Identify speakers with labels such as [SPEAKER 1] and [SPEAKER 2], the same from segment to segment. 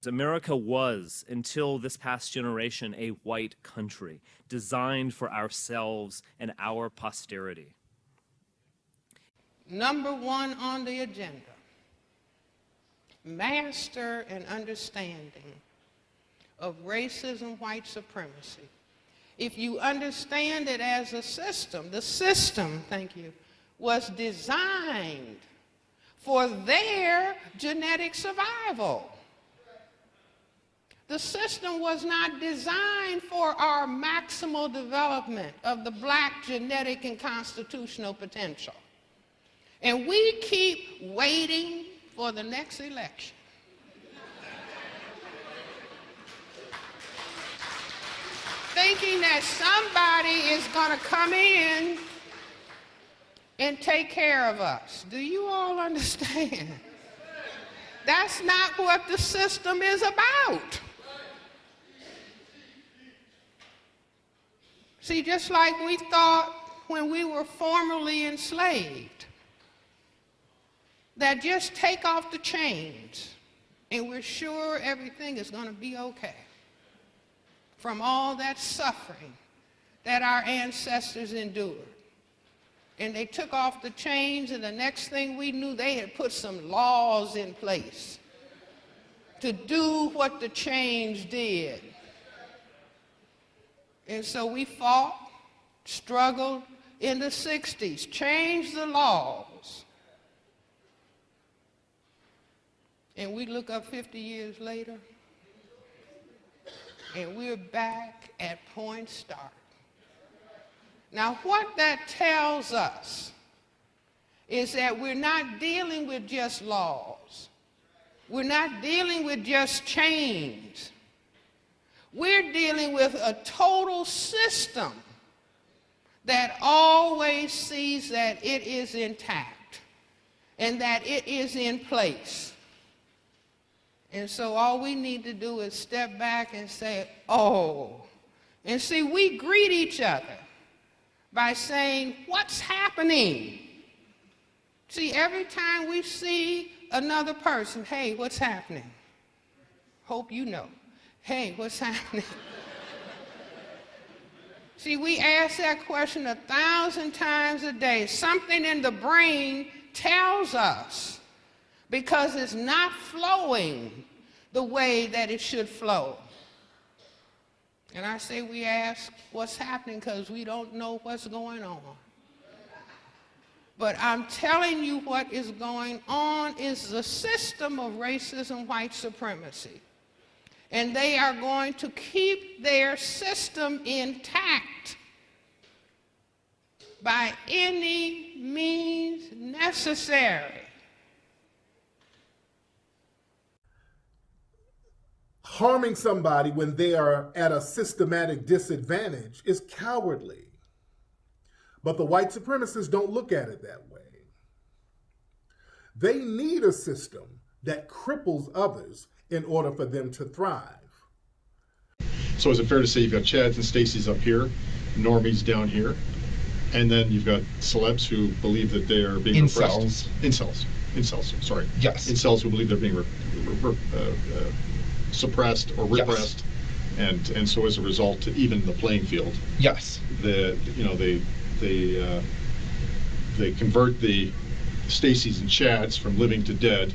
[SPEAKER 1] America was, until this past generation, a white country designed for ourselves and our posterity.
[SPEAKER 2] Number one on the agenda, master an understanding of racism, white supremacy. If you understand it as a system, the system, thank you, was designed for their genetic survival. The system was not designed for our maximal development of the black genetic and constitutional potential. And we keep waiting for the next election. Thinking that somebody is going to come in and take care of us. Do you all understand? That's not what the system is about. See, just like we thought when we were formerly enslaved, that just take off the chains and we're sure everything is going to be okay. From all that suffering that our ancestors endured. And they took off the chains, and the next thing we knew, they had put some laws in place to do what the chains did. And so we fought, struggled in the 60s, changed the laws. And we look up 50 years later, and we're back at point start. Now, what that tells us is that we're not dealing with just laws. We're not dealing with just chains. We're dealing with a total system that always sees that it is intact and that it is in place. And so all we need to do is step back and say, oh. And see, we greet each other by saying, what's happening? See, every time we see another person, hey, what's happening? Hope you know. Hey, what's happening? See, we ask that question 1,000 times a day. Something in the brain tells us because it's not flowing the way that it should flow. And I say we ask what's happening because we don't know what's going on. But I'm telling you what is going on is the system of racism, white supremacy. And they are going to keep their system intact by any means necessary.
[SPEAKER 3] Harming somebody when they are at a systematic disadvantage is cowardly. But the white supremacists don't look at it that way. They need a system that cripples others in order for them to thrive.
[SPEAKER 4] So is it fair to say you've got Chads and Stacys up here, normies down here, and then you've got celebs who believe that they are being repressed? Incels, sorry.
[SPEAKER 5] Yes.
[SPEAKER 4] Incels who believe they're being suppressed or repressed,
[SPEAKER 5] yes.
[SPEAKER 4] and so as a result, to even the playing field.
[SPEAKER 5] Yes.
[SPEAKER 4] They convert the Stacys and Chads from living to dead,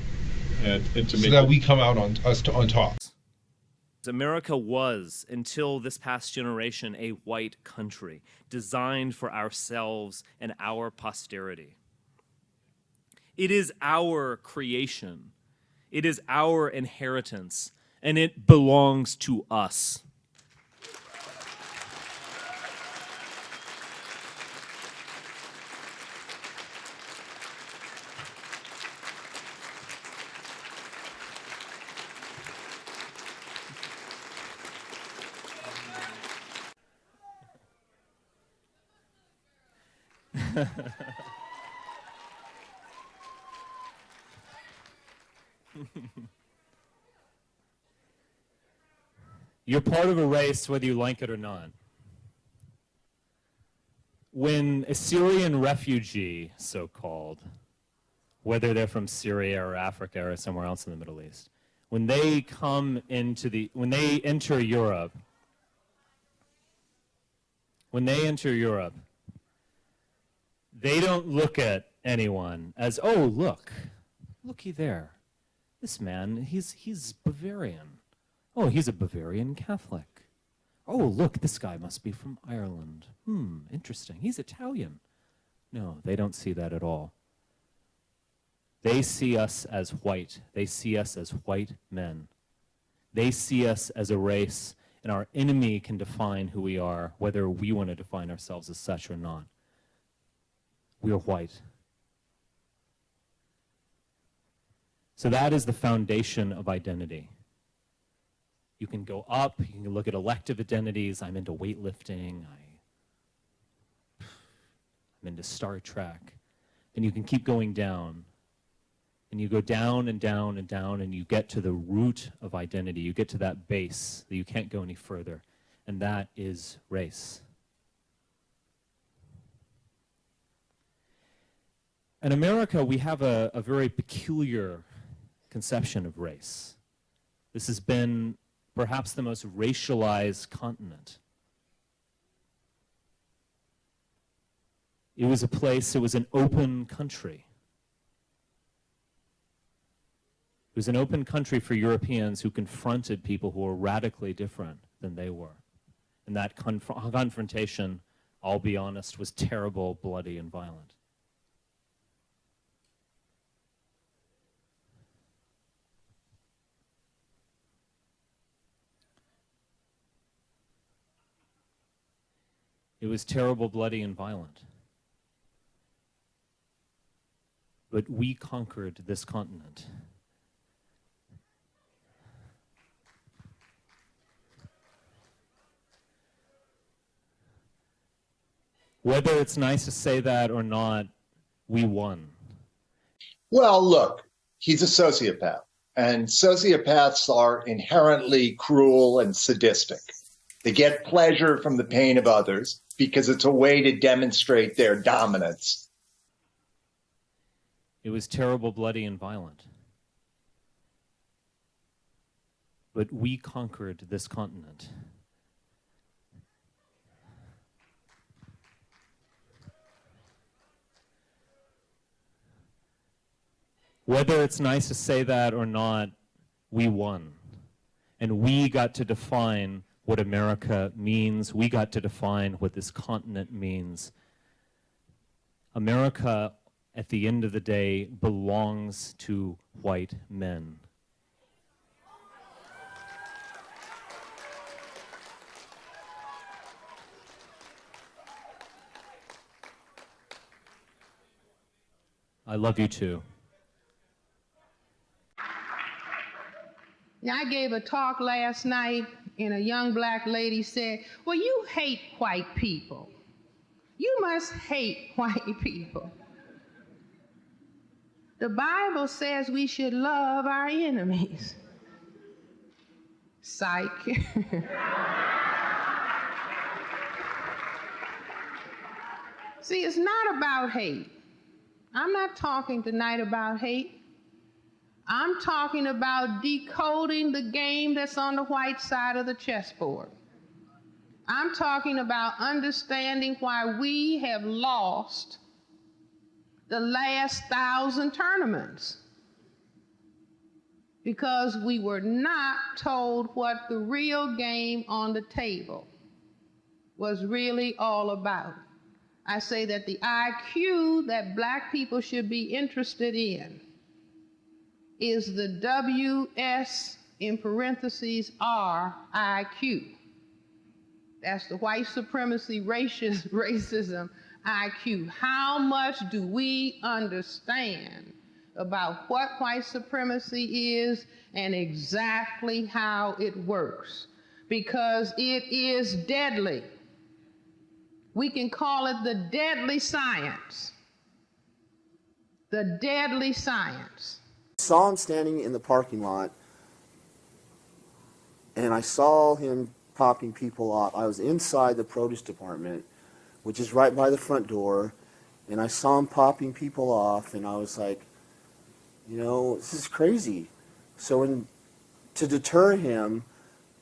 [SPEAKER 4] and to
[SPEAKER 5] so
[SPEAKER 4] make
[SPEAKER 5] that we come out on top.
[SPEAKER 1] America was, until this past generation, a white country designed for ourselves and our posterity. It is our creation. It is our inheritance, and it belongs to us. You're part of a race whether you like it or not. When a Syrian refugee, so-called, whether they're from Syria or Africa or somewhere else in the Middle East, When they come into when they enter Europe, they don't look at anyone as, oh, looky there. This man, he's Bavarian. Oh, he's a Bavarian Catholic. Oh, look, this guy must be from Ireland. Interesting. He's Italian. No, they don't see that at all. They see us as white. They see us as white men. They see us as a race, and our enemy can define who we are, whether we want to define ourselves as such or not. We are white. So that is the foundation of identity. You can go up, you can look at elective identities. I'm into weightlifting, I'm into Star Trek. And you can keep going down. And you go down and down and down, and you get to the root of identity. You get to that base that you can't go any further. And that is race. In America, we have a very peculiar conception of race. This has been perhaps the most racialized continent. It was a place, it was an open country. It was an open country for Europeans who confronted people who were radically different than they were. And that confrontation, I'll be honest, was terrible, bloody, and violent. It was terrible, bloody, and violent. But we conquered this continent. Whether it's nice to say that or not, we won.
[SPEAKER 6] Well, look, he's a sociopath, and sociopaths are inherently cruel and sadistic. They get pleasure from the pain of others because it's a way to demonstrate their dominance.
[SPEAKER 1] It was terrible, bloody, and violent. But we conquered this continent. Whether it's nice to say that or not, we won. And we got to define what America means. We got to define what this continent means. America, at the end of the day, belongs to white men. I love you too.
[SPEAKER 2] Now, I gave a talk last night, and a young black lady said, well, you hate white people. You must hate white people. The Bible says we should love our enemies. Psych. See, it's not about hate. I'm not talking tonight about hate. I'm talking about decoding the game that's on the white side of the chessboard. I'm talking about understanding why we have lost the last 1,000 tournaments. Because we were not told what the real game on the table was really all about. I say that the IQ that black people should be interested in is the WS in parentheses R IQ. That's the white supremacy racism IQ. How much do we understand about what white supremacy is and exactly how it works? Because it is deadly. We can call it the deadly science. The deadly science.
[SPEAKER 7] Saw him standing in the parking lot, and I saw him popping people off. I was inside the produce department, which is right by the front door, and I saw him popping people off, and I was like, you know, this is crazy. So when to deter him,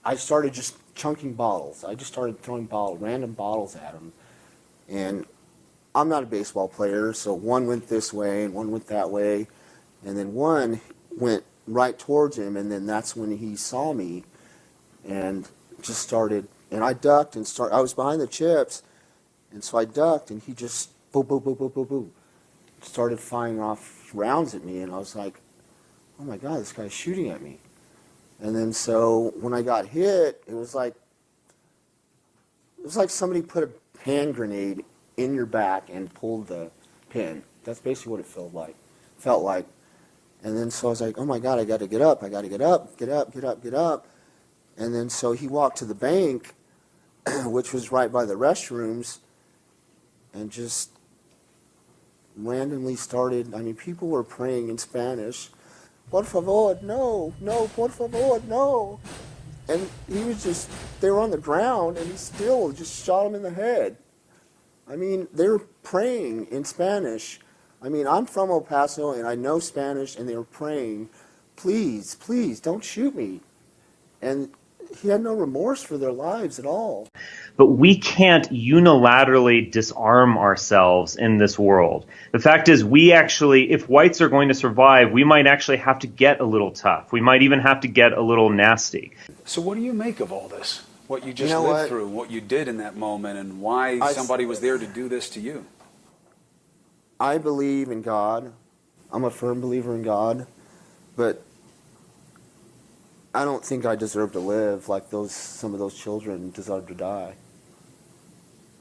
[SPEAKER 7] I started just chunking bottles. I just started throwing random bottles at him. And I'm not a baseball player, so one went this way and one went that way. And then one went right towards him, and then that's when he saw me and just started, and I ducked and I was behind the chips, and so I ducked, and he just boom, boom, boom, boom, boom, boom, started firing off rounds at me, and I was like, oh my God, this guy's shooting at me. And then so when I got hit, it was like somebody put a hand grenade in your back and pulled the pin. That's basically what it felt like. And then so I was like, oh my God, I got to get up. I got to get up, get up, get up, get up. And then so he walked to the bank, which was right by the restrooms, and just randomly started, I mean, people were praying in Spanish, por favor, no, no, por favor, no. And he was just, they were on the ground, and he still just shot him in the head. I mean, they were praying in Spanish. I mean, I'm from El Paso, and I know Spanish, and they were praying, please, please, don't shoot me. And he had no remorse for their lives at all.
[SPEAKER 1] But we can't unilaterally disarm ourselves in this world. The fact is, we actually, if whites are going to survive, we might actually have to get a little tough. We might even have to get a little nasty.
[SPEAKER 8] So what do you make of all this? What you just lived through, what you did in that moment, and why somebody was there to do this to you?
[SPEAKER 7] I believe in God. I'm a firm believer in God. But I don't think I deserve to live like some of those children deserve to die.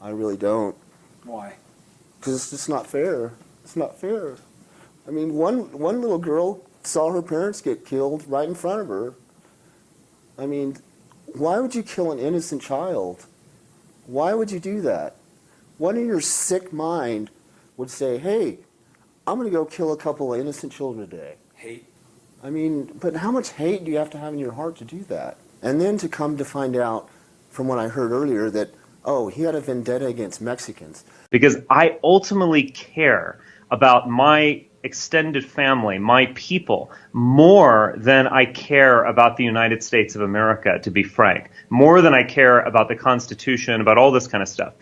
[SPEAKER 7] I really don't.
[SPEAKER 8] Why?
[SPEAKER 7] Because it's just not fair. It's not fair. I mean, one little girl saw her parents get killed right in front of her. I mean, why would you kill an innocent child? Why would you do that? What in your sick mind would say, hey, I'm going to go kill a couple of innocent children today?
[SPEAKER 8] Hate.
[SPEAKER 7] I mean, but how much hate do you have to have in your heart to do that? And then to come to find out from what I heard earlier that, oh, he had a vendetta against Mexicans.
[SPEAKER 1] Because I ultimately care about my extended family, my people, more than I care about the United States of America, to be frank. More than I care about the Constitution, about all this kind of stuff.